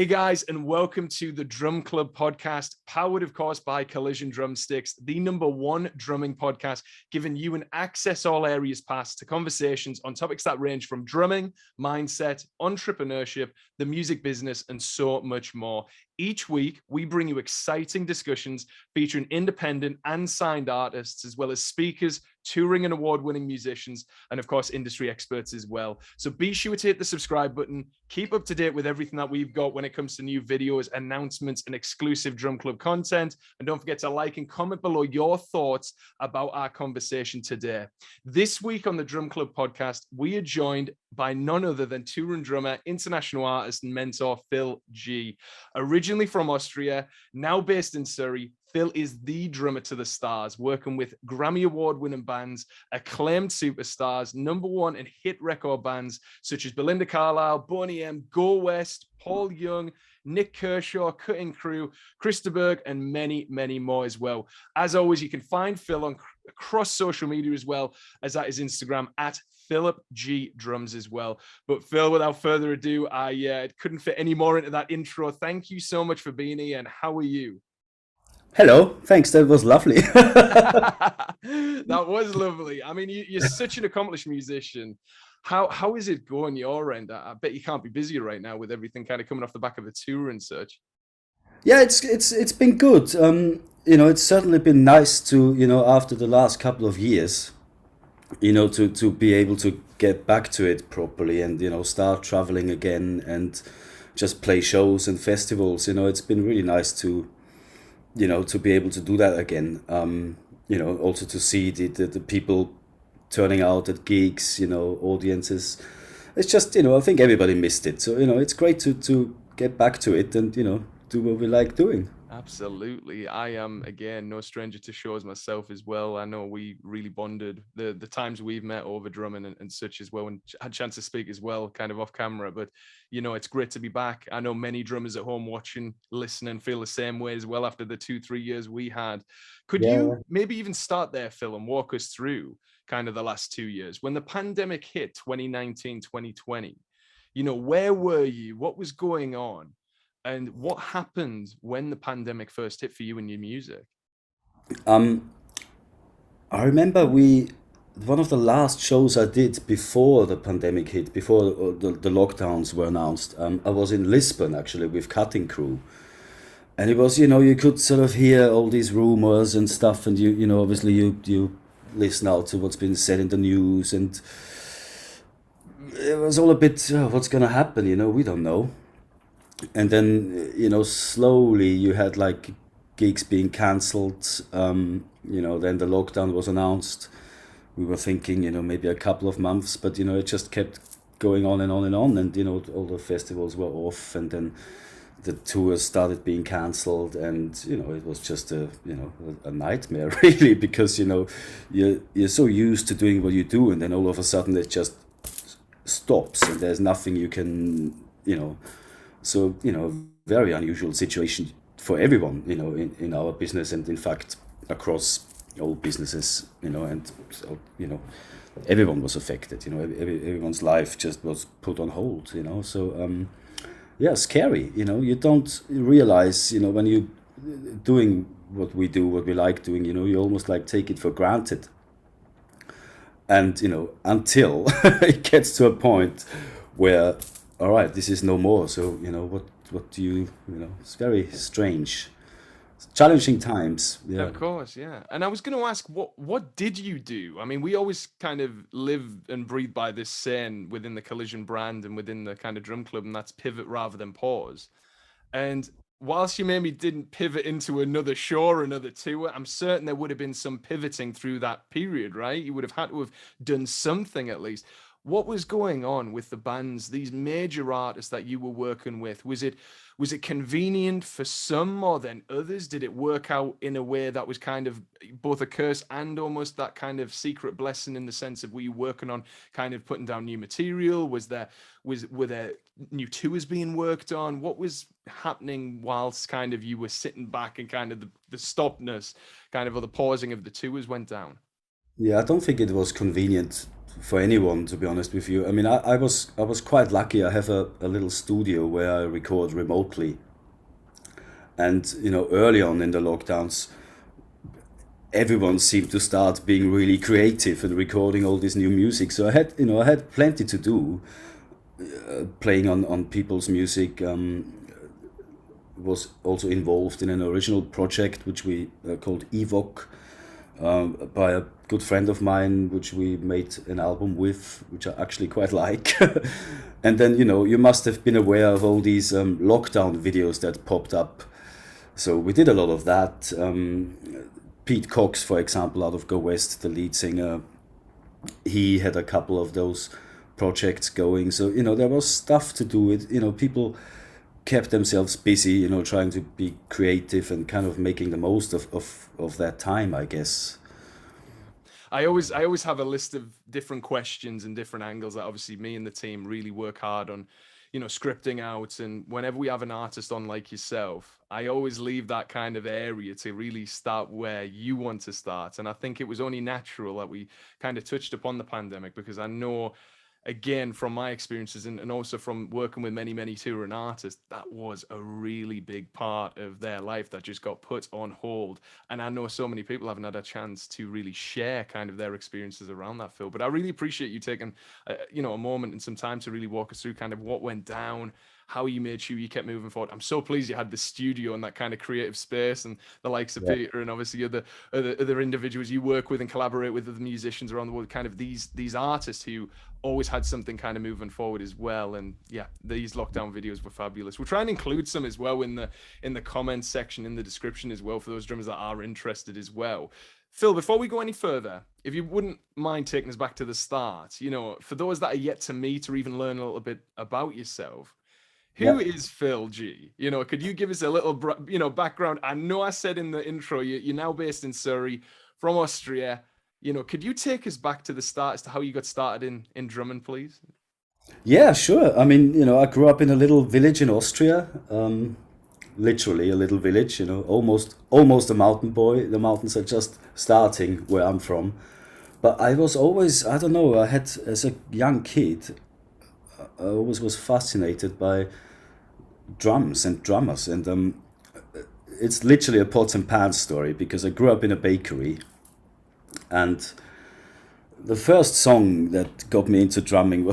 Hey guys, and welcome to the Drum Club podcast, powered, of course, by Collision Drumsticks, the #1 drumming podcast, giving you an access all areas pass to conversations on topics that range from drumming, mindset, entrepreneurship, the music business, and so much more. Each week, we bring you exciting discussions featuring independent and signed artists, as well as speakers, touring and award-winning musicians, and of course, industry experts as well. So be sure to hit the subscribe button, keep up to date with everything that we've got when it comes to new videos, announcements, and exclusive Drum Club content. And don't forget to like and comment below your thoughts about our conversation today. This week on the Drum Club podcast, we are joined by none other than touring drummer, international artist, and mentor, Phil G. Originally from Austria, now based in Surrey, Phil is the drummer to the stars, working with Grammy Award-winning bands, acclaimed superstars, #1 and hit record bands such as Belinda Carlisle, Boney M, Go West, Paul Young, Nick Kershaw, Cutting Crew, Christa Berg, and many, many more as well. As always, you can find Phil on across social media as well as at his Instagram at Philip G Drums as well. But Phil, without further ado, I couldn't fit any more into that intro. Thank you so much for being here, and how are you? Hello, thanks. That was lovely. That was lovely. I mean, you're such an accomplished musician. How is it going your end? I bet you can't be busier right now with everything kind of coming off the back of the tour and such. Yeah, it's been good. It's certainly been nice to, after the last couple of years, to be able to get back to it properly and, start traveling again and just play shows and festivals. It's been really nice to be able to do that again. Also to see the people turning out at gigs, audiences. It's just, I think everybody missed it. So, it's great to get back to it and, do what we like doing. Absolutely. I am, again, no stranger to shows myself as well. I know we really bonded the times we've met over drumming and such as well, and had a chance to speak as well, kind of off camera. But, it's great to be back. I know many drummers at home watching, listening, feel the same way as well after the 2-3 years we had. Could Yeah. you maybe even start there, Phil, and walk us through kind of the last 2 years? When the pandemic hit 2019, 2020, where were you? What was going on? And what happened when the pandemic first hit for you and your music? Um, I remember one of the last shows I did before the pandemic hit, before the lockdowns were announced. I was in Lisbon actually with Cutting Crew. And it was, you could sort of hear all these rumors and stuff, and obviously you listen out to what's been said in the news, and it was all a bit, what's gonna happen, we don't know. And then, slowly you had like gigs being cancelled. Then the lockdown was announced. We were thinking, maybe a couple of months, but it just kept going on and on and on, and all the festivals were off, and then the tours started being cancelled, and it was just a nightmare really, because you're so used to doing what you do, and then all of a sudden it just stops, and there's nothing you can so very unusual situation for everyone in our business, and in fact across all businesses, and so, everyone was affected. Everyone's life just was put on hold. So yeah, scary. You don't realize, when you doing what we do, what we like doing, you almost like take it for granted. And, until it gets to a point where, all right, this is no more. So, what do it's very strange. Challenging times. Yeah. Of course, yeah. And I was going to ask, what did you do? I mean, we always kind of live and breathe by this saying within the Collision brand and within the kind of drum club, and that's pivot rather than pause. And whilst you maybe didn't pivot into another show or another tour, I'm certain there would have been some pivoting through that period, right? You would have had to have done something at least. What was going on with the bands, these major artists that you were working with? Was it convenient for some more than others? Did it work out in a way that was kind of both a curse and almost that kind of secret blessing, in the sense of, were you working on kind of putting down new material? Were there new tours being worked on? What was happening whilst kind of you were sitting back and kind of the stopness, kind of, or the pausing of the tours went down? Yeah, I don't think it was convenient for anyone, to be honest with you. I mean, I was quite lucky. I have a little studio where I record remotely, and early on in the lockdowns, everyone seemed to start being really creative and recording all this new music. So I had plenty to do, playing on people's music. Was also involved in an original project which we called Evoc, by a good friend of mine, which we made an album with, which I actually quite like. And then you must have been aware of all these lockdown videos that popped up. So we did a lot of that. Pete Cox, for example, out of Go West, the lead singer, he had a couple of those projects going. So there was stuff to do. People kept themselves busy, trying to be creative and kind of making the most of that time, I guess. I always have a list of different questions and different angles that obviously me and the team really work hard on, scripting out. And whenever we have an artist on like yourself, I always leave that kind of area to really start where you want to start. And I think it was only natural that we kind of touched upon the pandemic, because I know, again, from my experiences and also from working with many touring artists, that was a really big part of their life that just got put on hold. And I know so many people haven't had a chance to really share kind of their experiences around that, Phil. But I really appreciate you taking a moment and some time to really walk us through kind of what went down, how you made sure you kept moving forward. I'm so pleased you had the studio and that kind of creative space, and the likes of Yeah. Peter and obviously other individuals you work with and collaborate with, other musicians around the world, kind of these artists who always had something kind of moving forward as well. And yeah, these lockdown videos were fabulous. We'll try and include some as well in the comments section, in the description as well, for those drummers that are interested as well. Phil, before we go any further, if you wouldn't mind taking us back to the start, for those that are yet to meet or even learn a little bit about yourself, who Yeah. is Phil G? Could you give us a little, background? I know I said in the intro, you're now based in Surrey, from Austria. Could you take us back to the start as to how you got started in drumming, please? Yeah, sure. I mean, I grew up in a little village in Austria, literally a little village, almost a mountain boy. The mountains are just starting where I'm from. But I was always, I don't know, as a young kid, I always was fascinated by drums and drummers. And it's literally a pots and pans story, because I grew up in a bakery, and the first song that got me into drumming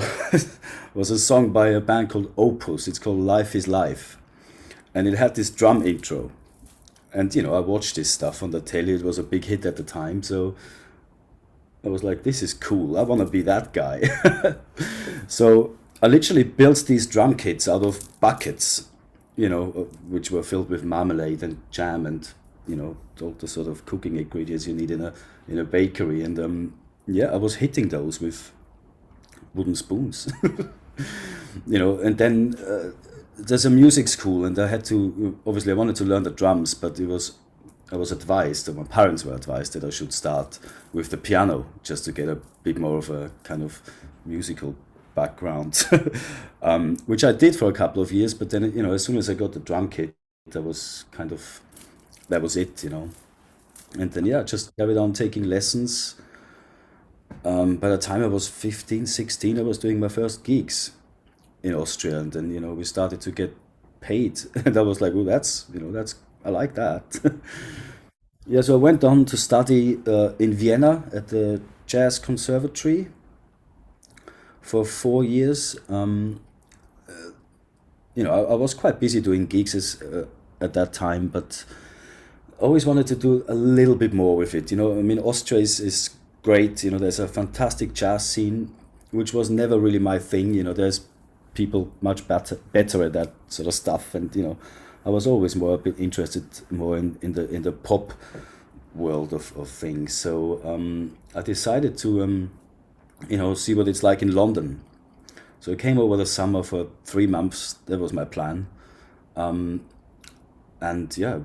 was a song by a band called Opus. It's called Life is Life. And it had this drum intro. And, I watched this stuff on the telly. It was a big hit at the time. So I was like, this is cool. I want to be that guy. So I literally built these drum kits out of buckets, which were filled with marmalade and jam and, all the sort of cooking ingredients you need in a bakery. And yeah, I was hitting those with wooden spoons. And then there's a music school, and I had to, obviously I wanted to learn the drums, but I was advised, or my parents were advised, that I should start with the piano, just to get a bit more of a kind of musical background, which I did for a couple of years. But then, as soon as I got the drum kit, that was it. And then, yeah, just carried on taking lessons. By the time I was 15, 16, I was doing my first gigs in Austria, and then we started to get paid, and I was like, oh, that's I like that. Yeah, so I went on to study in Vienna at the Jazz Conservatory for 4 years. I was quite busy doing gigs at that time, but I always wanted to do a little bit more with it. I mean, Austria is great. There's a fantastic jazz scene, which was never really my thing. There's people much better at that sort of stuff, and I was always more a bit interested more in the pop world of things. So I decided to see what it's like in London. So I came over the summer for 3 months. That was my plan, and yeah,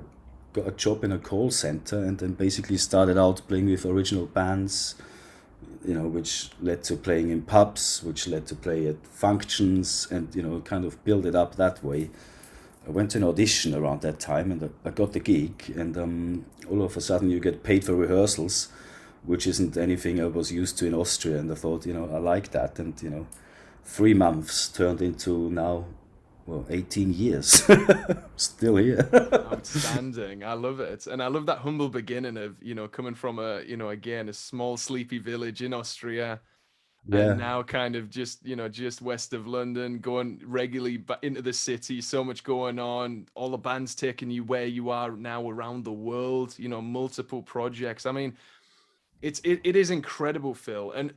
got a job in a call center, and then basically started out playing with original bands, which led to playing in pubs, which led to play at functions, and kind of build it up that way. I went to an audition around that time, and I got the gig, and all of a sudden you get paid for rehearsals, which isn't anything I was used to in Austria. And I thought, I like that. And, 3 months turned into now, well, 18 years. Still here. Outstanding. I love it. And I love that humble beginning of, coming from again, a small sleepy village in Austria, and Yeah. now kind of just west of London, going regularly into the city, so much going on, all the bands taking you where you are now around the world, multiple projects. I mean, it is incredible, Phil. And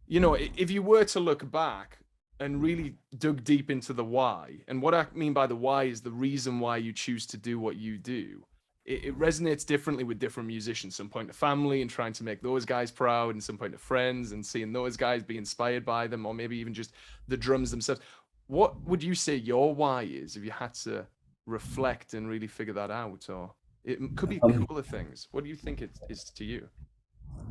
if you were to look back and really dug deep into the why, and what I mean by the why is the reason why you choose to do what you do, it resonates differently with different musicians. Some point to family and trying to make those guys proud, and some point to friends and seeing those guys be inspired by them, or maybe even just the drums themselves. What would you say your why is if you had to reflect and really figure that out? Or it could be a Um, couple of things. What do you think it is to you?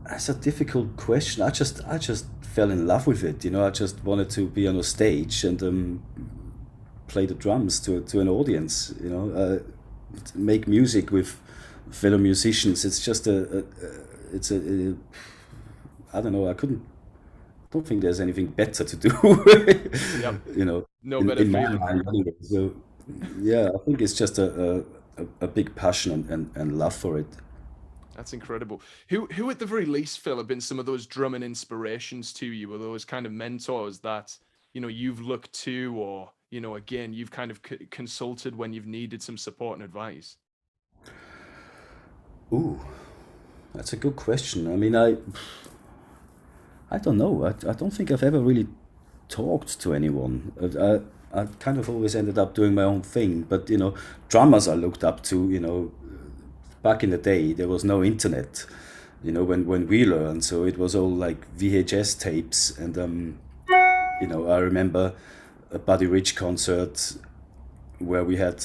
That's a difficult question. I just fell in love with it. I just wanted to be on a stage and play the drums to an audience. Make music with fellow musicians. It's just it's a I don't know. Don't think there's anything better to do. Yep. you know, No in better in my feeling. mind anyway. So yeah, I think it's just a big passion and love for it. That's incredible. Who at the very least, Phil, have been some of those drumming inspirations to you, or those kind of mentors that you've looked to, or again you've kind of consulted when you've needed some support and advice? Ooh, that's a good question. I mean, I don't know. I don't think I've ever really talked to anyone. I kind of always ended up doing my own thing. But drummers I looked up to. Back in the day, there was no internet. When we learned, so it was all like VHS tapes. And I remember a Buddy Rich concert where we had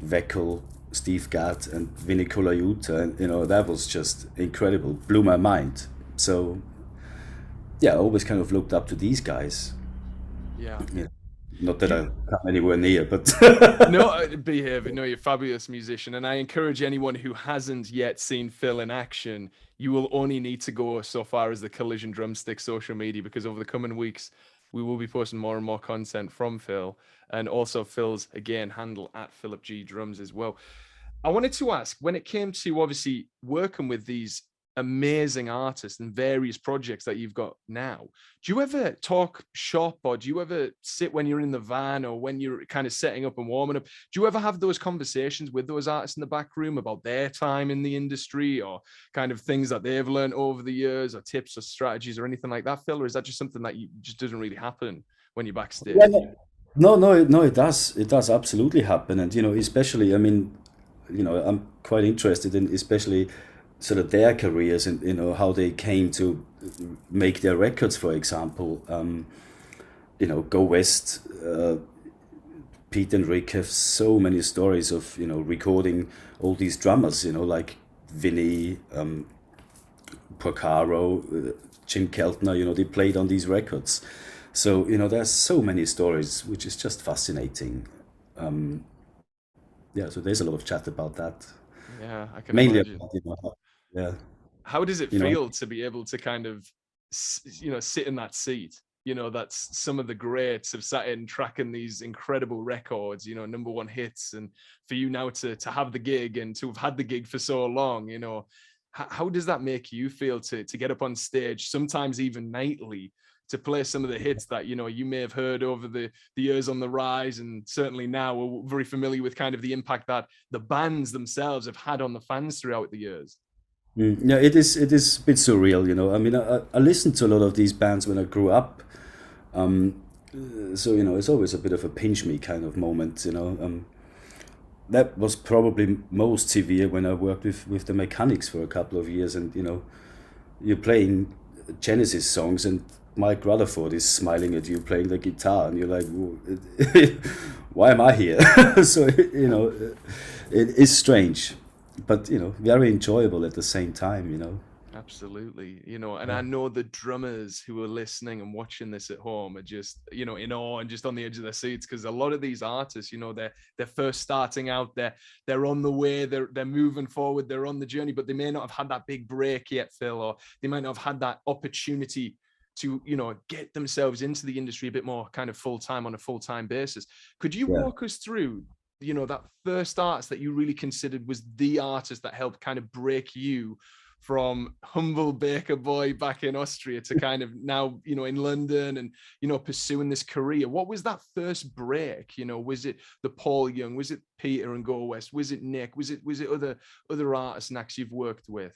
Veckel, Steve Gadd, and Vinny Colaiuta, and that was just incredible. Blew my mind. So yeah, I always kind of looked up to these guys. Yeah. Yeah. Not that Do I you, come anywhere near, but no, behave. No, you're a fabulous musician, and I encourage anyone who hasn't yet seen Phil in action. You will only need to go so far as the Collision Drumstick social media, because over the coming weeks we will be posting more and more content from Phil, and also Phil's again handle at Philip G Drums as well. I wanted to ask, when it came to obviously working with these amazing artists and various projects that you've got now, do you ever talk shop, or do you ever sit when you're in the van, or when you're kind of setting up and warming up? Do you ever have those conversations with those artists in the back room about their time in the industry, or kind of things that they've learned over the years, or tips or strategies or anything like that, Phil? Or is that just something that you just doesn't really happen when you're yeah, backstage? no, no, no, it does. It does absolutely happen, and especially, I mean, I'm quite interested in especially sort of their careers and how they came to make their records. For example, Go West, Pete and Rick have so many stories of recording all these drummers, like Vinny, Porcaro, Jim Keltner. They played on these records. So there's so many stories, which is just fascinating. Yeah, so there's a lot of chat about that. Yeah, I can Mainly imagine. about, yeah, How does it you know, feel to be able to kind of sit in that seat? That's some of the greats have sat in tracking these incredible records, number one hits, and for you now to have the gig and to have had the gig for so long, how does that make you feel to get up on stage, sometimes even nightly, to play some of the hits that you may have heard over the years on the rise, and certainly now we're very familiar with kind of the impact that the bands themselves have had on the fans throughout the years? yeah, it is a bit surreal. I mean, I listened to a lot of these bands when I grew up. So it's always a bit of a pinch me kind of moment. That was probably most severe when I worked with the Mechanics for a couple of years, and you're playing Genesis songs, and Mike Rutherford is smiling at you playing the guitar, and you're like, why am I here? So it is strange, but very enjoyable at the same time. Absolutely. And Yeah, I know the drummers who are listening and watching this at home are just, in awe and just on the edge of their seats, because a lot of these artists, they're first starting out, they're on the way, they're moving forward, they're on the journey, but they may not have had that big break yet, Phil, or they might not have had that opportunity to, get themselves into the industry a bit more kind of full-time on a full-time basis. Could you yeah. walk us through, that first artist that you really considered was the artist that helped kind of break you from humble baker boy back in Austria to kind of now, in London and, pursuing this career? What was that first break? Was it the Paul Young? Was it Peter and Go West? Was it Nick? Was it other artists and acts you've worked with?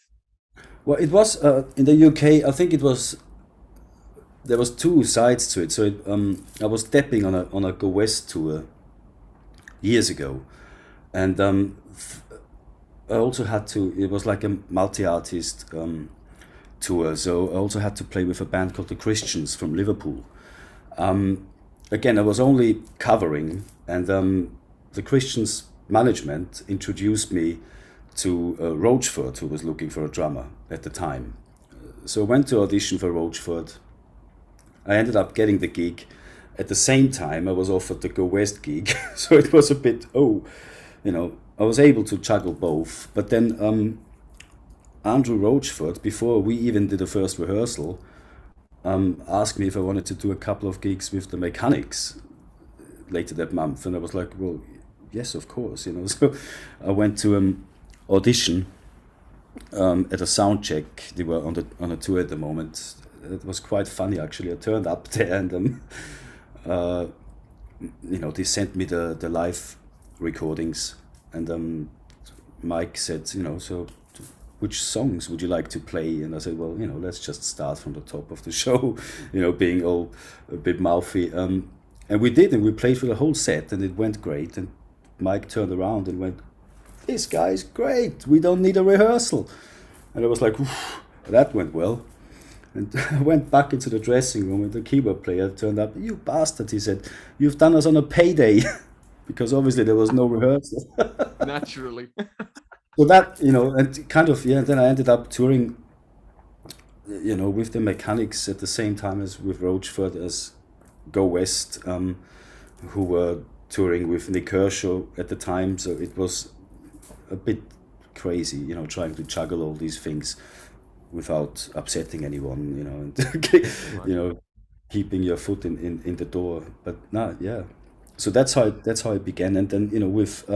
Well, it was in the UK. I think there was two sides to it. So I was stepping on a Go West tour years ago, and I also had to. It was like a multi-artist tour, so I also had to play with a band called the Christians from Liverpool. Again, I was only covering, and the Christians management introduced me to Roachford, who was looking for a drummer at the time. So I went to audition for Roachford. I ended up getting the gig. At the same time, I was offered the Go West gig, so it was a bit, I was able to juggle both. But then Andrew Roachford, before we even did the first rehearsal, asked me if I wanted to do a couple of gigs with the Mechanics later that month, and I was like, well, yes, of course, So I went to audition at a sound check. They were on a tour at the moment. It was quite funny actually. I turned up there and they sent me the live recordings, and Mike said, so which songs would you like to play? And I said, well, let's just start from the top of the show, being all a bit mouthy. And we did, and we played for the whole set, and it went great. And Mike turned around and went, this guy's great. We don't need a rehearsal. And I was like, that went well. And I went back into the dressing room, and the keyboard player turned up. You bastard, he said, you've done us on a payday. Because obviously there was no rehearsal. Naturally. So that, and kind of, yeah, then I ended up touring, with the Mechanics at the same time as with Roachford as Go West, who were touring with Nick Kershaw at the time. So it was a bit crazy, trying to juggle all these things without upsetting anyone, and keeping your foot in the door. But no, yeah. So that's how it began, and then with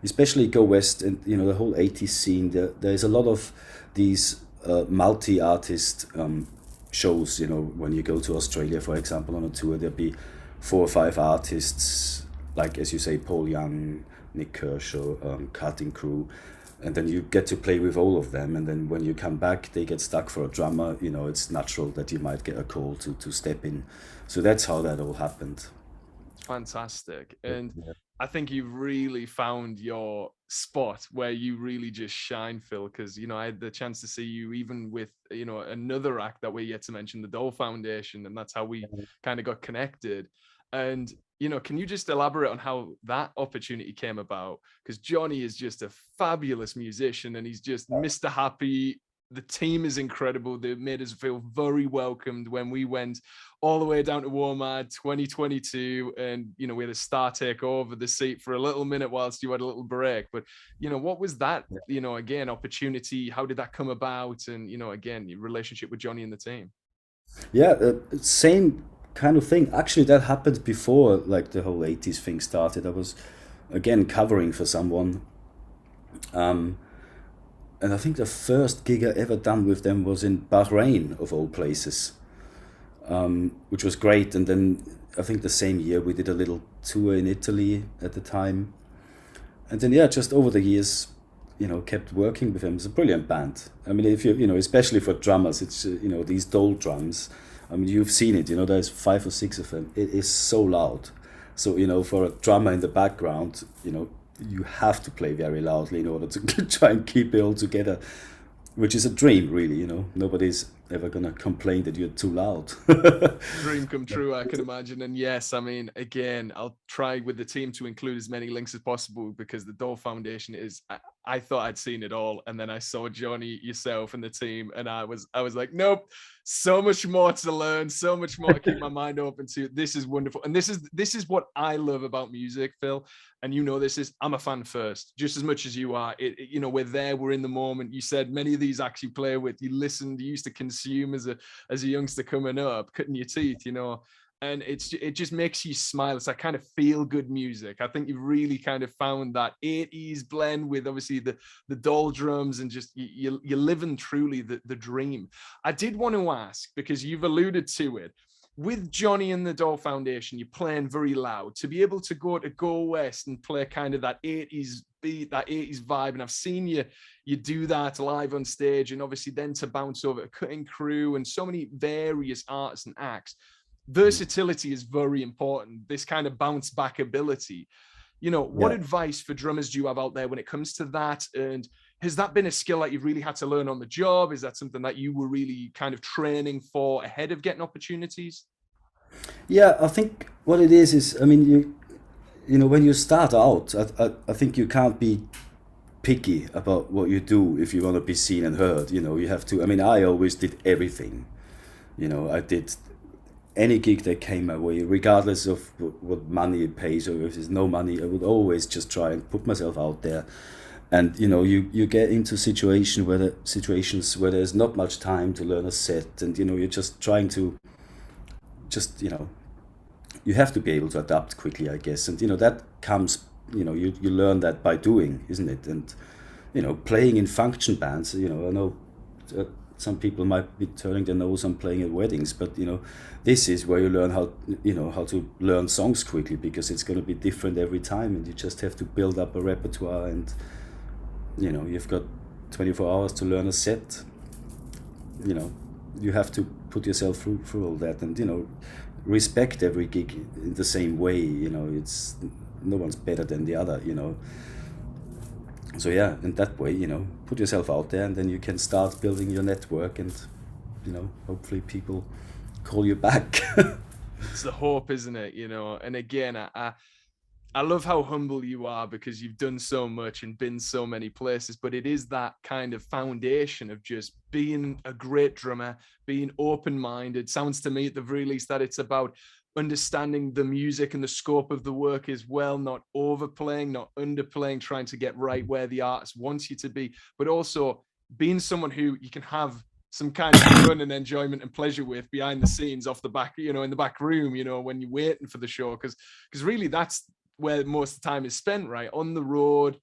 especially Go West and the whole 80s scene. There's a lot of these multi-artist shows. When you go to Australia, for example, on a tour, there'll be 4 or 5 artists, like as you say, Paul Young, Nick Kershaw, Cutting Crew. And then you get to play with all of them, and then when you come back, they get stuck for a drummer. It's natural that you might get a call to step in. So that's how that all happened. Fantastic. And Yeah. I think you've really found your spot where you really just shine, Phil, because I had the chance to see you even with another act that we're yet to mention, the Dole Foundation, and that's how we kind of got connected. And can you just elaborate on how that opportunity came about? Because Johnny is just a fabulous musician, and he's just Mr. Happy. The team is incredible. They made us feel very welcomed when we went all the way down to WOMAD 2022, and we had a star take over the seat for a little minute whilst you had a little break. But what was that? Again, opportunity. How did that come about? And again, your relationship with Johnny and the team. Yeah, same kind of thing. Actually, that happened before like the whole 80s thing started. I was again covering for someone. And I think the first gig I ever done with them was in Bahrain, of all places, which was great. And then I think the same year we did a little tour in Italy at the time. And then, yeah, just over the years, kept working with them. It's a brilliant band. I mean, if especially for drummers, it's, these Dole drums. I mean, you've seen it, there's 5 or 6 of them. It is so loud. So, for a drummer in the background, you have to play very loudly in order to try and keep it all together, which is a dream, really. Nobody's ever gonna complain that you're too loud. Dream come true, I can imagine. And yes, I mean, again, I'll try with the team to include as many links as possible, because the Dole Foundation is I thought I'd seen it all, and then I saw Johnny, yourself, and the team, and I was like, nope, so much more to learn, so much more to keep my mind open to. This is wonderful, and this is what I love about music, Phil. And you know, this is, I'm a fan first, just as much as you are. You know, we're there, we're in the moment. You said many of these acts you play with, you listened, you used to consume as a youngster coming up, cutting your teeth, you know. And it just makes you smile. It's that kind of feel good music. I think you've really kind of found that 80s blend with obviously the doll drums, and just you're living truly the dream. I did want to ask, because you've alluded to it, with Johnny and the Doll Foundation, you're playing very loud. To be able to go west and play kind of that 80s beat, that 80s vibe, and I've seen you do that live on stage, and obviously then to bounce over to Cutting Crew and so many various artists and acts. Versatility is very important. This kind of bounce back ability. You know, what Yeah. advice for drummers do you have out there when it comes to that? And has that been a skill that you've really had to learn on the job? Is that something that you were really kind of training for ahead of getting opportunities? Yeah, I think what it is, I mean, you know, when you start out, I think you can't be picky about what you do if you want to be seen and heard. You know, you have to. I mean, I always did everything. You know, I did any gig that came my way, regardless of what money it pays, or if there's no money, I would always just try and put myself out there. And you know, you get into situations where there's not much time to learn a set, and you know, you're just trying to just, you know, you have to be able to adapt quickly, I guess. And you know, that comes, you know, you learn that by doing, isn't it? And you know, playing in function bands, you know, I know some people might be turning their nose on playing at weddings, but you know, this is where you learn how, you know, how to learn songs quickly, because it's going to be different every time, and you just have to build up a repertoire. And you know, you've got 24 hours to learn a set. You know, you have to put yourself through all that, and you know, respect every gig in the same way. You know, it's no one's better than the other, you know. So yeah, in that way, you know, put yourself out there, and then you can start building your network, and you know, hopefully people call you back. It's the hope, isn't it? You know, and again, I love how humble you are, because you've done so much and been so many places, but it is that kind of foundation of just being a great drummer, being open-minded. Sounds to me at the very least that it's about understanding the music and the scope of the work as well, not overplaying, not underplaying, trying to get right where the artist wants you to be, but also being someone who you can have some kind of fun and enjoyment and pleasure with behind the scenes, off the back, you know, in the back room, you know, when you're waiting for the show, because really that's where most of the time is spent, right? On the road,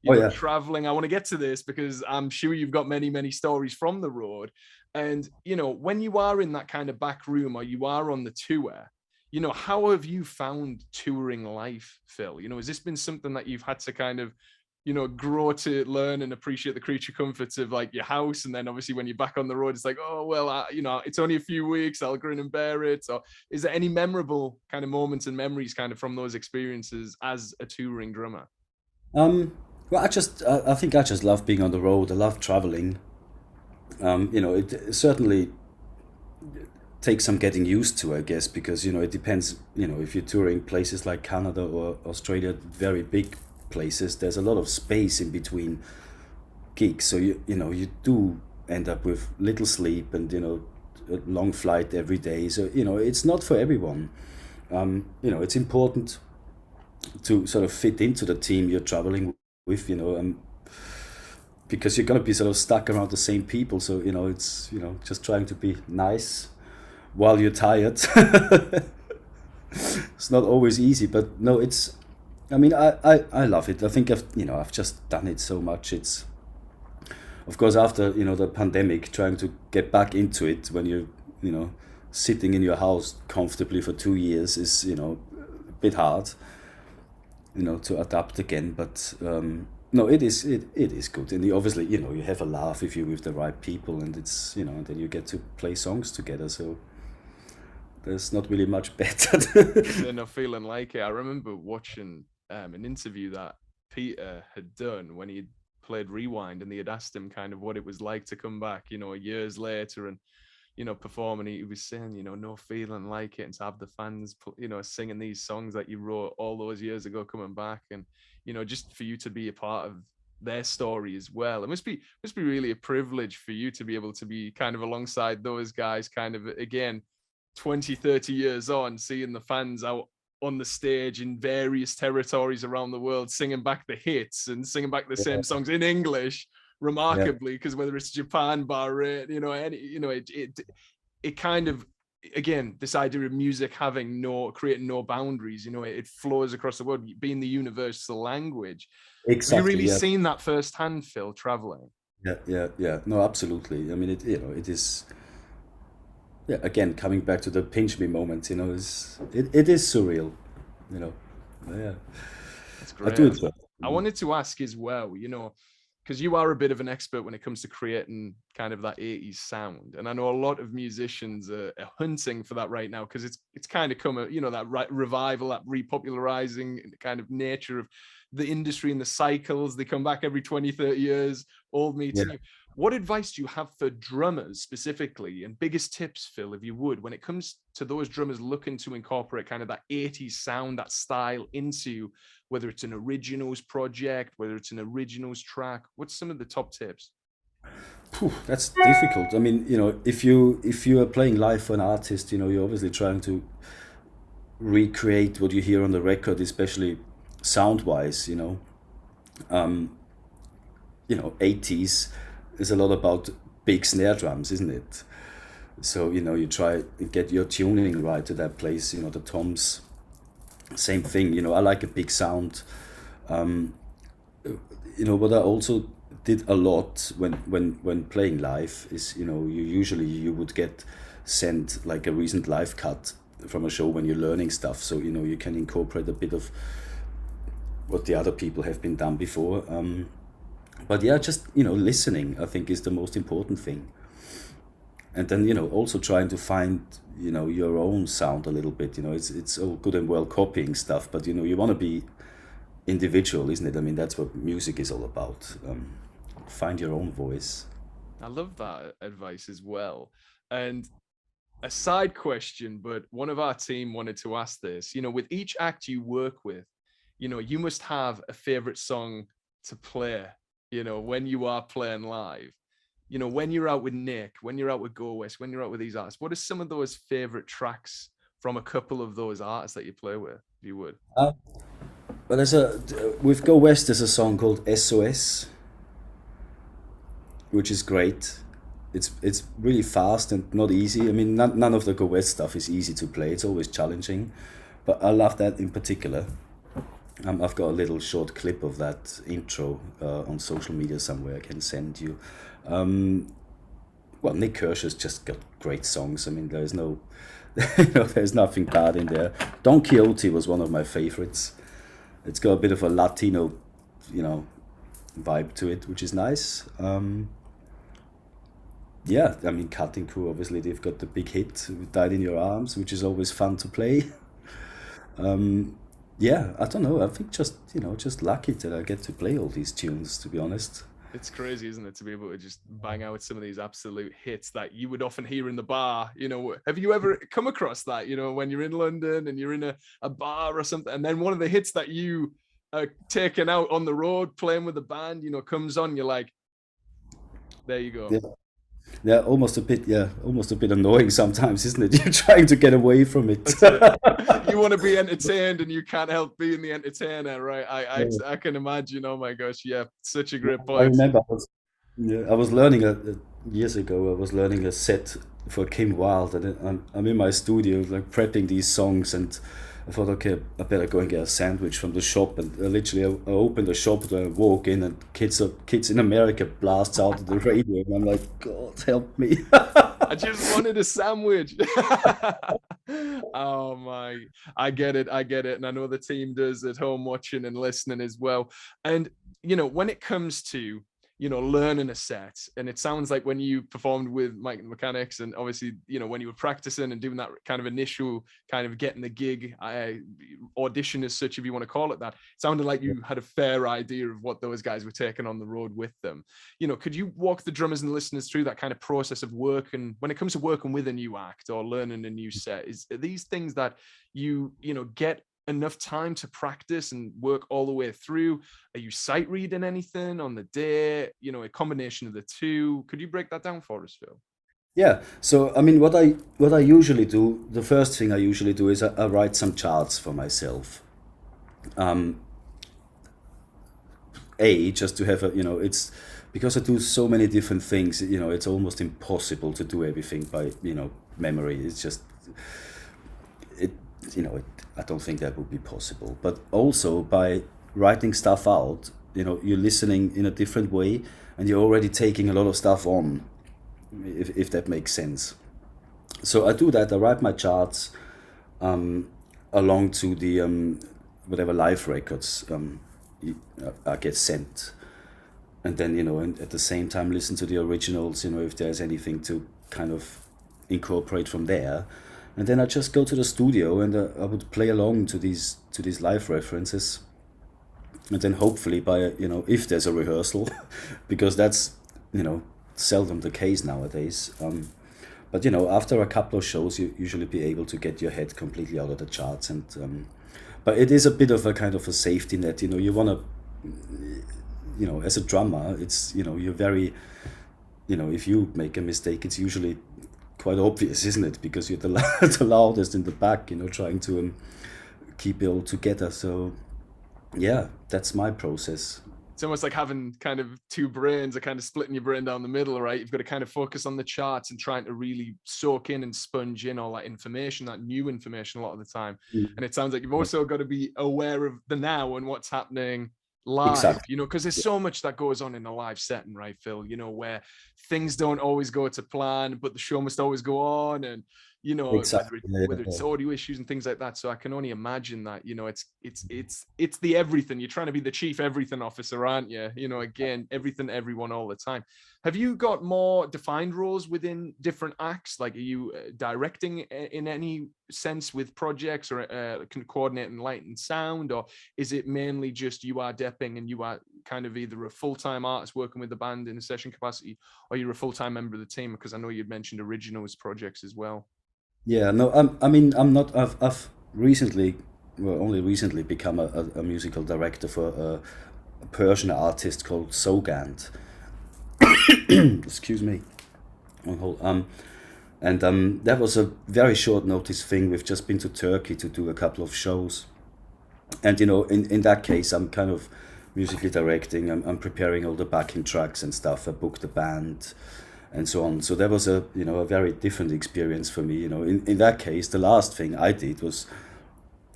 you Oh know, yeah. traveling. I want to get to this because I'm sure you've got many, many stories from the road. And, you know, when you are in that kind of back room, or you are on the tour, you know, how have you found touring life, Phil? You know, has this been something that you've had to kind of, you know, grow to learn and appreciate the creature comforts of like your house? And then obviously when you're back on the road, it's like, oh, well, you know, it's only a few weeks, I'll grin and bear it. Or is there any memorable kind of moments and memories kind of from those experiences as a touring drummer? Um, well, I think I just love being on the road. I love traveling. You know, it certainly takes some getting used to, I guess, because you know, it depends. You know, if you're touring places like Canada or Australia, very big places, there's a lot of space in between gigs, so you know, you do end up with little sleep, and you know, a long flight every day. So you know, it's not for everyone. You know, it's important to sort of fit into the team you're traveling with. You know, because you're gonna be sort of stuck around the same people. So you know, it's, you know, just trying to be nice while you're tired. It's not always easy, but no, it's. I mean, I love it. I think I've just done it so much. It's, of course, after, you know, the pandemic, trying to get back into it when you know, sitting in your house comfortably for 2 years is, you know, a bit hard, you know, to adapt again. But no, it is good, and obviously, you know, you have a laugh if you're with the right people, and it's, you know, and then you get to play songs together. So there's not really much better. They're not feeling like it. I remember watching an interview that Peter had done when he played Rewind, and they had asked him kind of what it was like to come back, you know, years later and, you know, perform. And he was saying, you know, no feeling like it, and to have the fans, you know, singing these songs that you wrote all those years ago coming back, and, you know, just for you to be a part of their story as well. It must be really a privilege for you to be able to be kind of alongside those guys, kind of again 20, 30 years on, seeing the fans out on the stage in various territories around the world, singing back the hits and singing back the same songs in English, Yeah, remarkably, because whether it's Japan, Bahrain, it kind of, again, this idea of music creating no boundaries, it flows across the world, being the universal language. Have you exactly. really Yeah, seen that firsthand, Phil, traveling? yeah. No, absolutely. I mean, it is. Yeah, again, coming back to the pinch me moment, it is surreal, you know. Yeah, That's I do great. enjoy it. I wanted to ask as well, because you are a bit of an expert when it comes to creating kind of that 80s sound. And I know a lot of musicians are hunting for that right now, because it's kind of come, that revival, that repopularizing kind of nature of the industry and the cycles. They come back every 20, 30 years, old Yeah. meets new. What advice do you have for drummers specifically, and biggest tips, Phil, if you would, when it comes to those drummers looking to incorporate kind of that 80s sound, that style into whether it's an originals project, whether it's an originals track? What's some of the top tips? Phew, that's difficult. I mean, if you are playing live for an artist, you're obviously trying to recreate what you hear on the record, especially sound wise. 80s is a lot about big snare drums, isn't it? So, you try to get your tuning right to that place, the toms, same thing. I like a big sound. What I also did a lot when playing live is, you would get sent like a recent live cut from a show when you're learning stuff, so you can incorporate a bit of what the other people have been done before. But yeah, just listening, I think, is the most important thing. And then also trying to find your own sound a little bit. It's all good and well copying stuff, but you want to be individual, isn't it? I mean, that's what music is all about. Find your own voice. I love that advice as well. And a side question, but one of our team wanted to ask this, with each act you work with, you must have a favorite song to play, when you are playing live. When you're out with Nick, when you're out with Go West, when you're out with these artists, what are some of those favorite tracks from a couple of those artists that you play with, if you would? But with Go West, there's a song called SOS, which is great. It's really fast and not easy. I mean, none of the Go West stuff is easy to play. It's always challenging, but I love that in particular. I've got a little short clip of that intro on social media somewhere I can send you. Well, Nick Kershaw's just got great songs. I mean, there's no, there's nothing bad in there. Don Quixote was one of my favorites. It's got a bit of a Latino, you know, vibe to it, which is nice. Yeah, I mean, Cutting Crew, obviously, they've got the big hit, Died in Your Arms, which is always fun to play. Yeah, I don't know. I think just lucky that I get to play all these tunes, to be honest. It's crazy, isn't it, to be able to just bang out some of these absolute hits that you would often hear in the bar. Have you ever come across that, when you're in London and you're in a bar or something, and then one of the hits that you are taking out on the road playing with the band, comes on, you're like, there you go. Yeah, yeah, almost a bit annoying sometimes, isn't it? You're trying to get away from it. That's it. You want to be entertained and you can't help being the entertainer, right? I can imagine. Oh my gosh, yeah, such a great I point. remember I was learning years ago. I was learning a set for Kim Wilde, and I'm in my studio like prepping these songs, and I thought, okay, I better go and get a sandwich from the shop. And I opened the shop and I walk in, and kids in America blasts out of the radio, and I'm like, God help me. I just wanted a sandwich. Oh my, I get it. And I know the team does at home watching and listening as well. And, when it comes to, learning a set, and it sounds like when you performed with Mike and the Mechanics, and obviously, when you were practicing and doing that kind of initial kind of getting the gig audition as such, if you want to call it that, it sounded like you had a fair idea of what those guys were taking on the road with them. Could you walk the drummers and listeners through that kind of process of work? And when it comes to working with a new act or learning a new set, are these things that you get enough time to practice and work all the way through? Are you sight reading anything on the day? You know, a combination of the two. Could you break that down for us, Phil? Yeah. So I mean, what I usually do, the first thing I usually do is I write some charts for myself. Just to have a, it's because I do so many different things. It's almost impossible to do everything by memory. It's just it. I don't think that would be possible. But also by writing stuff out, you're listening in a different way, and you're already taking a lot of stuff on, if that makes sense. So I do that. I write my charts along to the whatever live records I get sent, and then and at the same time listen to the originals. If there's anything to kind of incorporate from there, and then I just go to the studio and I would play along to these live references, and then hopefully by if there's a rehearsal, because that's seldom the case nowadays. But after a couple of shows, you usually be able to get your head completely out of the charts, and but it is a bit of a kind of a safety net. You want to, as a drummer, it's you're very, if you make a mistake, it's usually quite obvious, isn't it? Because you're the, the loudest in the back, trying to keep it all together. So yeah, that's my process. It's almost like having kind of two brains, or kind of splitting your brain down the middle, right? You've got to kind of focus on the charts and trying to really soak in and sponge in all that information, that new information a lot of the time. And it sounds like you've also got to be aware of the now and what's happening live, Exactly. because there's so much that goes on in a live setting, right, Phil? Where things don't always go to plan, but the show must always go on, and Exactly. whether it's audio issues and things like that. So I can only imagine that it's the everything. You're trying to be the chief everything officer, aren't you? Again, everything, everyone, all the time. Have you got more defined roles within different acts? Like, are you directing in any sense with projects, or coordinating light and sound, or is it mainly just you are depping and you are kind of either a full-time artist working with the band in a session capacity, or you're a full-time member of the team? Because I know you'd mentioned originals projects as well. Yeah, no, I mean, I'm not. I've recently, well, only recently become a musical director for a Persian artist called Sogand. Excuse me. On hold. And that was a very short notice thing. We've just been to Turkey to do a couple of shows, and in that case, I'm kind of musically directing. I'm preparing all the backing tracks and stuff. I booked the band and so on. So that was a very different experience for me. In that case, the last thing I did was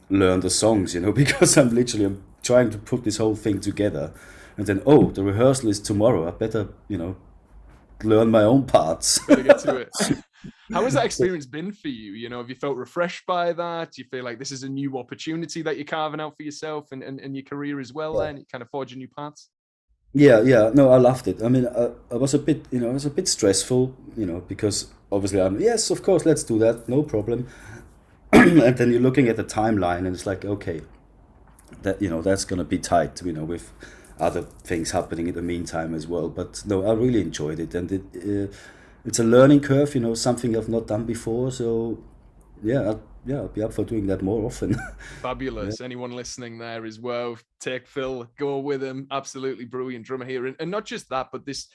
learn the songs, because I'm trying to put this whole thing together, and then the rehearsal is tomorrow. I better learn my own parts. Better get to it. How has that experience been for you? Have you felt refreshed by that? Do you feel like this is a new opportunity that you're carving out for yourself and your career as well? Yeah. Then you kind of forging new paths. Yeah. No, I loved it. I mean, I was a bit, it was a bit stressful, because obviously yes, of course, let's do that, no problem. And then you're looking at the timeline, and it's like, okay, that that's gonna be tight, with other things happening in the meantime as well. But no, I really enjoyed it, and it's a learning curve, something I've not done before. So yeah, I'll be up for doing that more often. Fabulous. Yeah. Anyone listening there as well, take Phil, go with him. Absolutely brilliant drummer here. And not just that, but this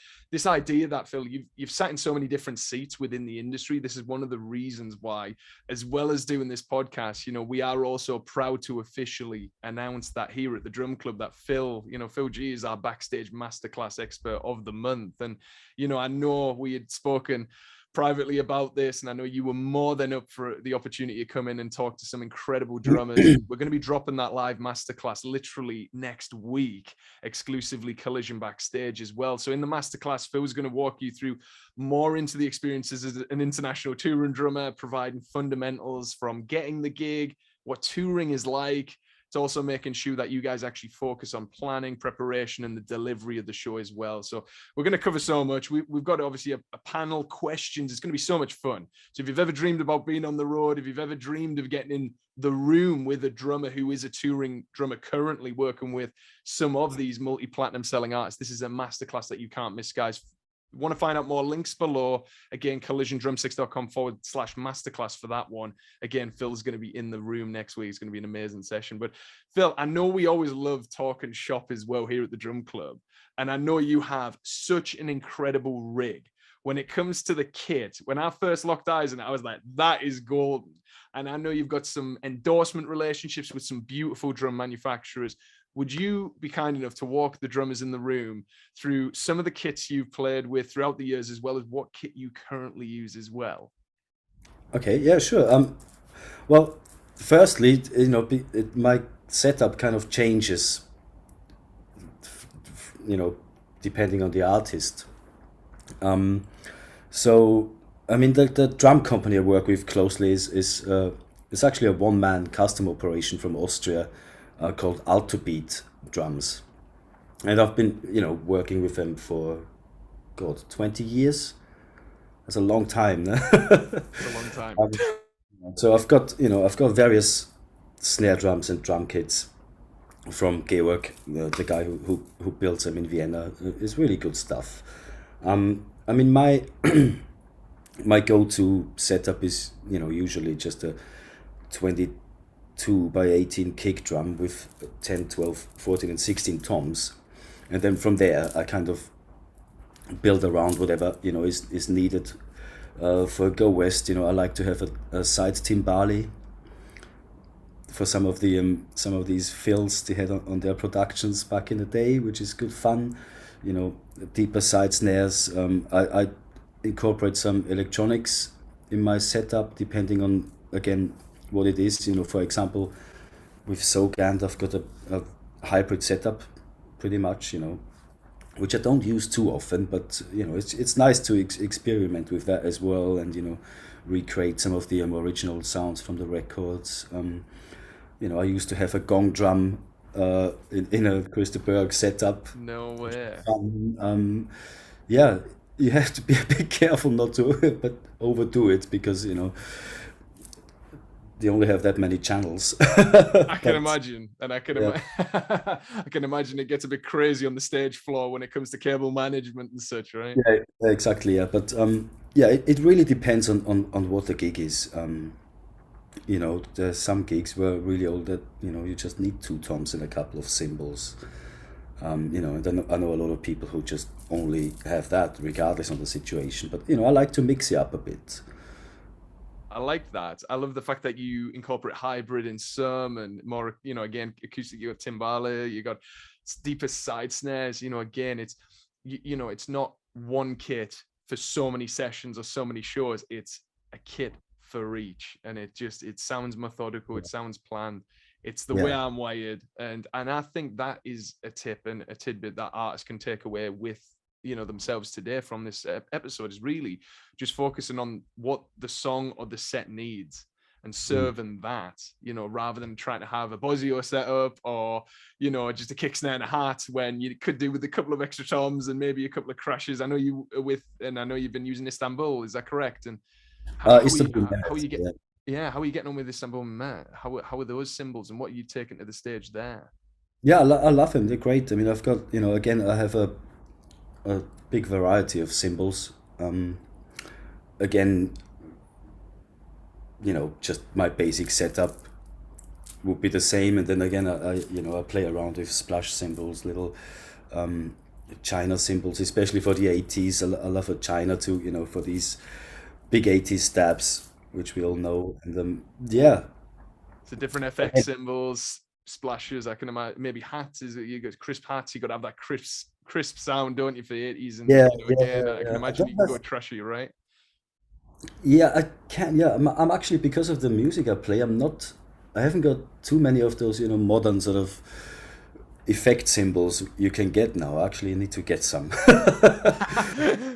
idea that, Phil, you've sat in so many different seats within the industry. This is one of the reasons why, as well as doing this podcast, we are also proud to officially announce that here at the Drum Club, that Phil G is our backstage masterclass expert of the month. And I know we had spoken privately about this, and I know you were more than up for the opportunity to come in and talk to some incredible drummers. We're going to be dropping that live masterclass literally next week, exclusively Collision backstage as well. So in the masterclass, Phil's going to walk you through more into the experiences as an international touring drummer, providing fundamentals from getting the gig, what touring is like. It's also making sure that you guys actually focus on planning, preparation, and the delivery of the show as well. So we're going to cover so much. We've got obviously a panel questions. It's going to be so much fun. So if you've ever dreamed about being on the road, if you've ever dreamed of getting in the room with a drummer who is a touring drummer currently working with some of these multi-platinum selling artists, this is a masterclass that you can't miss, guys. want to find out more, links below. Again, collisiondrumsticks.com/masterclass for that one. Again, Phil's going to be in the room next week. It's going to be an amazing session. But Phil, I know we always love talking shop as well here at the Drum Club. And I know you have such an incredible rig. When it comes to the kit, when I first locked eyes on it, I was like, that is golden. And I know you've got some endorsement relationships with some beautiful drum manufacturers. Would you be kind enough to walk the drummers in the room through some of the kits you've played with throughout the years, as well as what kit you currently use as well? Okay, yeah, sure. Well, firstly, my setup kind of changes, depending on the artist. So, I mean, the drum company I work with closely is actually a one-man custom operation from Austria called Altobeat Drums, and I've been working with them for 20 years. That's a long time. It's a long time. So I've got various snare drums and drum kits from Georg, the guy who builds them in Vienna. It's really good stuff. I mean, my my go-to setup is usually just a 22 by 18 kick drum with 10, 12, 14 and 16 toms, and then from there I kind of build around whatever is needed. For Go West, I like to have a side timbali for some of these fills they had on their productions back in the day, which is good fun. Deeper side snares. I incorporate some electronics in my setup depending on, again, what it is. For example, with Sogand I've got a hybrid setup pretty much, which I don't use too often, but it's nice to experiment with that as well, and recreate some of the original sounds from the records. I used to have a gong drum in a Christa Berg setup. No way. Yeah, you have to be a bit careful not to but overdo it, because they only have that many channels. I can imagine, and I can I can imagine it gets a bit crazy on the stage floor when it comes to cable management and such, right? Yeah, exactly. Yeah, but it really depends on what the gig is. There's some gigs where really all that you just need two toms and a couple of cymbals. And I know a lot of people who just only have that regardless of the situation. But I like to mix it up a bit. I like that. I love the fact that you incorporate hybrid in some, and more, again, acoustic. You have timbale, you got deeper side snares. Again, it's it's not one kit for so many sessions or so many shows. It's a kit for each, and it sounds methodical. It sounds planned. It's the way I'm wired, and I think that is a tip and a tidbit that artists can take away with themselves today from this episode, is really just focusing on what the song or the set needs and serving that, rather than trying to have a Bosio setup or just a kick snare and a hat, when you could do with a couple of extra toms and maybe a couple of crashes. I know you've been using Istanbul, is that correct? And how are you getting how are you getting on with Istanbul, Matt? How are those cymbals, and what are you taking to the stage there? Yeah, I love them. They're great. I mean, I've got again, I have a big variety of cymbals. Again, just my basic setup would be the same, and then again, I play around with splash cymbals, little China cymbals, especially for the 80s. I love a China too, for these big 80s stabs, which we all know. And so different FX symbols, splashes. I can imagine maybe hats. You got crisp hats. You got to have that crisp sound, don't you, for the 80s? And I can imagine you can go trashy, right? Yeah, I can. Yeah, I'm actually, because of the music I play, I haven't got too many of those modern sort of effect symbols you can get now. Actually, you need to get some.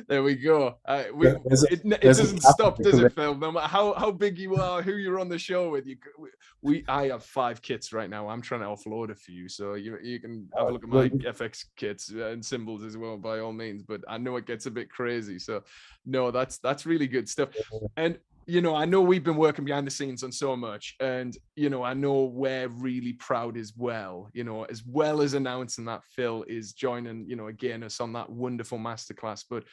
There we go. It doesn't stop, does it, Phil? No matter how big you are, who you're on the show with, I have 5 kits right now. I'm trying to offload a few, so you can have a look at my FX kits and symbols as well, by all means. But I know it gets a bit crazy, so no, that's really good stuff. And I know we've been working behind the scenes on so much, and I know we're really proud as well, as well as announcing that Phil is joining, again, us on that wonderful masterclass. But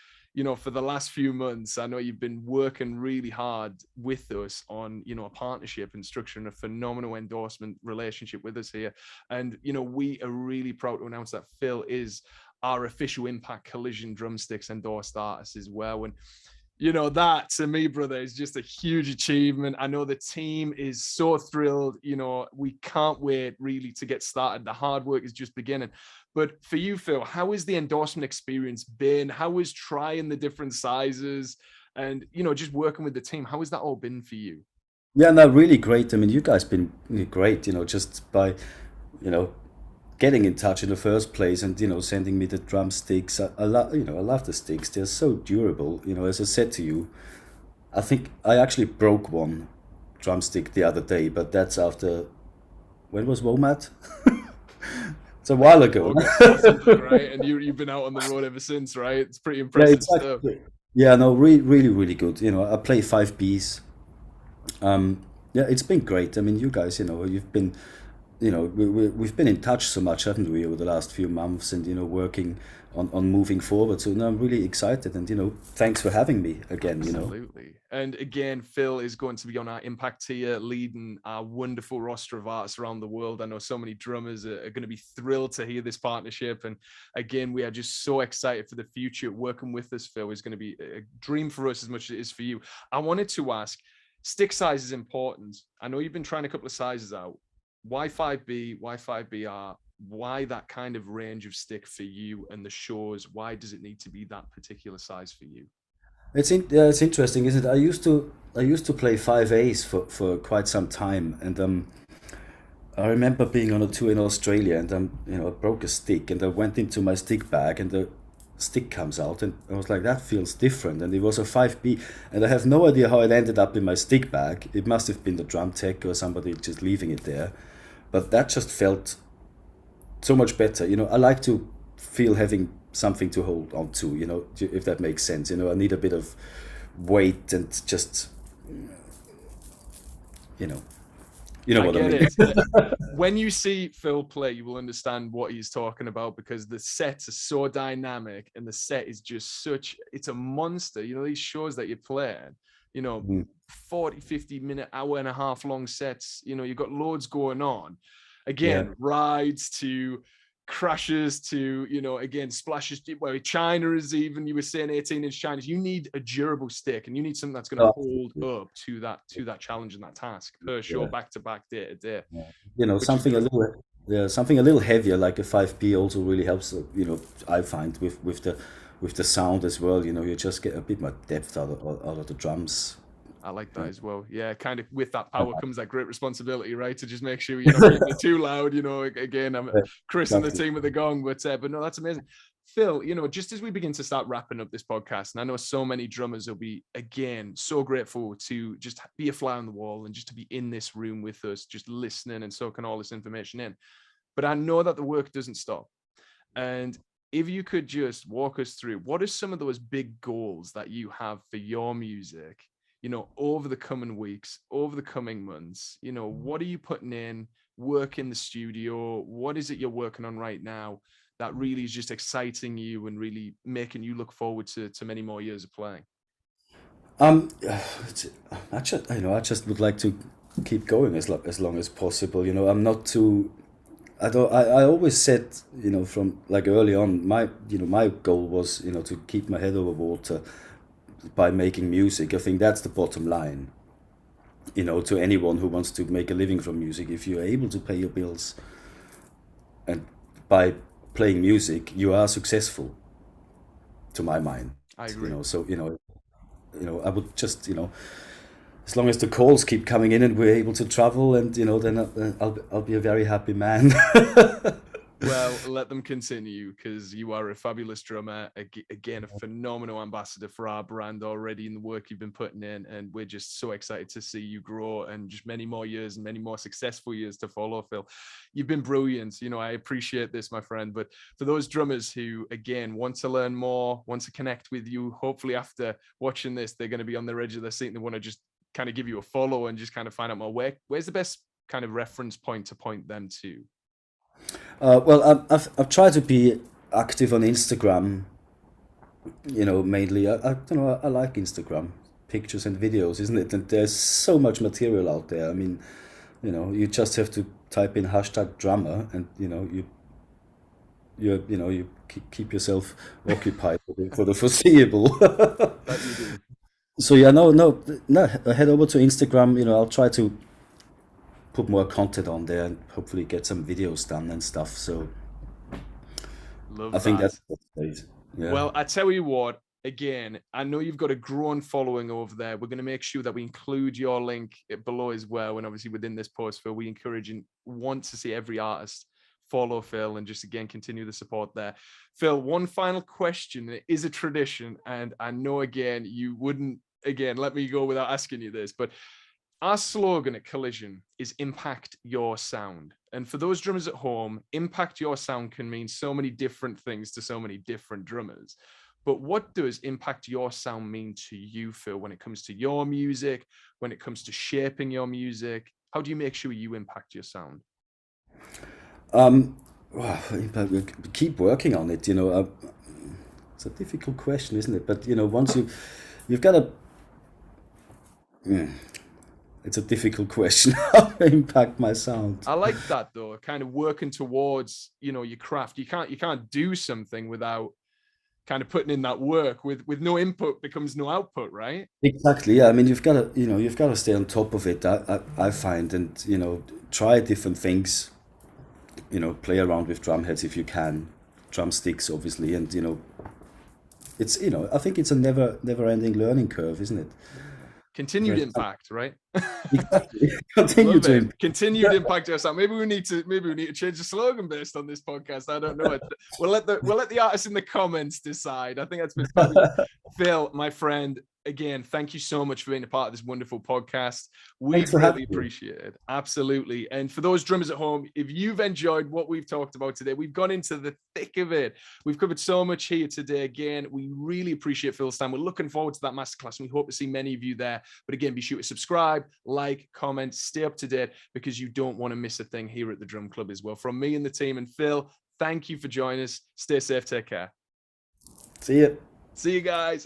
for the last few months, I know you've been working really hard with us on, a partnership and structuring a phenomenal endorsement relationship with us here. And we are really proud to announce that Phil is our official Impact Collision drumsticks endorsed artist as well. And that to me, brother, is just a huge achievement. I know the team is so thrilled. We can't wait really to get started. The hard work is just beginning. But for you, Phil, how has the endorsement experience been? How was trying the different sizes and, just working with the team? How has that all been for you? Yeah, no, really great. I mean, you guys been great, just by, you know, getting in touch in the first place and, sending me the drumsticks. I love, I love the sticks. They're so durable. As I said to you, I think I actually broke one drumstick the other day, but that's after, when was WOMAD? It's a while ago. August or something, right? And you've been out on the road ever since, right? It's pretty Yeah, impressive stuff. exactly. Yeah, no, really, really good. I play 5 Bs. Yeah, it's been great. I mean, you guys, you've been, we've been in touch so much, haven't we, over the last few months, and working on moving forward. So now I'm really excited, and thanks for having me again. Absolutely. And again, Phil is going to be on our Impact tier, leading our wonderful roster of artists around the world. I know so many drummers are going to be thrilled to hear this partnership. And again, we are just so excited for the future. Working with us, Phil, is going to be a dream for us as much as it is for you. I wanted to ask, stick size is important. I know you've been trying a couple of sizes out. Why 5B, why 5BR? Why that kind of range of stick for you and the shows? Why does it need to be that particular size for you? It's interesting, isn't it? I used to play 5As for quite some time, and I remember being on a tour in Australia, and I broke a stick, and I went into my stick bag, and the stick comes out, and I was like, that feels different, and it was a 5B, and I have no idea how it ended up in my stick bag. It must have been the drum tech or somebody just leaving it there, but that just felt so much better. I like to feel having something to hold on to, if that makes sense. I need a bit of weight and just, you know, I what I get mean. it. When you see Phil play, you will understand what he's talking about because the sets are so dynamic and the set is just it's a monster. These shows that you're playing, you know, Mhm. 40, 50-minute, hour and a half long sets, you've got loads going on. Yeah. Again, rides to crashes to, again, splashes. Well, China is even, you were saying 18-inch China. You need a durable stick and you need something that's going to Oh, hold absolutely. up to that challenge and that task per show, Yeah. back to back, day to day, Yeah. which is Something a good. little, yeah, something a little heavier, like a 5B, also really helps. I find with the sound as well. You just get a bit more depth out of the drums. I like that Yeah. as well. Yeah, kind of with that power comes that great responsibility, right? To just make sure you're not keeping it too loud. Again, I'm Yeah, Chris and the exactly. team with the gong, but no, that's amazing. Phil, just as we begin to start wrapping up this podcast, and I know so many drummers will be, again, so grateful to just be a fly on the wall and just to be in this room with us, just listening and soaking all this information in. But I know that the work doesn't stop. And if you could just walk us through what are some of those big goals that you have for your music, over the coming weeks, over the coming months, what are you putting in, work in the studio? What is it you're working on right now that really is just exciting you and really making you look forward to many more years of playing? It's, I just would like to keep going as long as possible. I'm not too. I always said, from like early on, my goal was, to keep my head over water by making music. I think that's the bottom line. To anyone who wants to make a living from music, if you're able to pay your bills and by playing music, you are successful, to my mind. I agree. So I would just, as long as the calls keep coming in and we're able to travel, and then I'll be a very happy man. Well, let them continue because you are a fabulous drummer. Again, a phenomenal ambassador for our brand already in the work you've been putting in. And we're just so excited to see you grow and just many more years and many more successful years to follow, Phil. You've been brilliant. I appreciate this, my friend. But for those drummers who, again, want to learn more, want to connect with you, hopefully after watching this, they're going to be on the edge of their seat and they want to just kind of give you a follow and just kind of find out more, where's the best kind of reference point to point them to? Well, I've tried to be active on Instagram, mainly. I don't know, I like Instagram pictures and videos, isn't it? And there's so much material out there. I mean, you just have to type in hashtag drummer, and you keep yourself occupied for the foreseeable. That you do. So yeah, no, head over to Instagram. I'll try to put more content on there and hopefully get some videos done and stuff. So Love I think that. that's great. Yeah. Well, I tell you what, again, I know you've got a growing following over there. We're going to make sure that we include your link below as well. And obviously within this post, Phil, we encourage and want to see every artist follow Phil and just, again, continue the support there. Phil, one final question. It is a tradition. And I know, again, you wouldn't, again, let me go without asking you this, but our slogan at Collision is impact your sound. And for those drummers at home, impact your sound can mean so many different things to so many different drummers. But what does impact your sound mean to you, Phil, when it comes to your music, when it comes to shaping your music? How do you make sure you impact your sound? Well, keep working on it. It's a difficult question, isn't it? But once you've got to. It's a difficult question. How to impact my sound? I like that though, kind of working towards, your craft. You can't do something without kind of putting in that work. With no input becomes no output, right? Exactly. Yeah. I mean, you've got to stay on top of it. I find, and try different things. Play around with drum heads if you can, drumsticks, obviously, and it's I think it's a never-ending learning curve, isn't it? Continued impact, right? Exactly. Continue to impact. Continued impact yourself. Maybe we need to change the slogan based on this podcast. I don't know. We'll let the artists in the comments decide. I think that's been fabulous. Phil, my friend, again, thank you so much for being a part of this wonderful podcast. We really appreciate it. Absolutely. And for those drummers at home, if you've enjoyed what we've talked about today, we've gone into the thick of it. We've covered so much here today. Again, we really appreciate Phil's time. We're looking forward to that masterclass, and we hope to see many of you there. But again, be sure to subscribe, like, comment, stay up to date, because you don't want to miss a thing here at the Drum Club as well. From me and the team, and Phil, thank you for joining us. Stay safe. Take care. See you. See you guys.